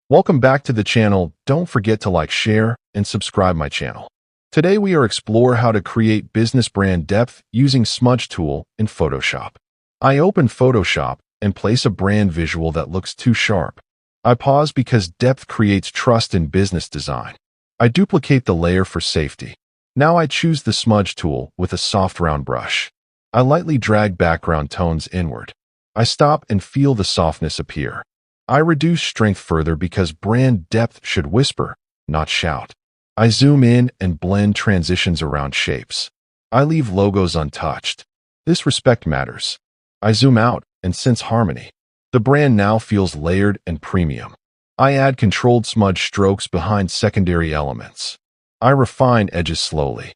Welcome back to the channel. Don't forget to like, share, and subscribe my channel. Today we are explore how to create business brand depth using smudge tool in Photoshop. I open Photoshop and place a brand visual that looks too sharp. I pause because depth creates trust in business design. I duplicate the layer for safety. Now I choose the smudge tool with a soft round brush. I lightly drag background tones inward. I stop and feel the softness appear. I reduce strength further because brand depth should whisper, not shout. I zoom in and blend transitions around shapes. I leave logos untouched. This respect matters. I zoom out and sense harmony. The brand now feels layered and premium. I add controlled smudge strokes behind secondary elements. I refine edges slowly.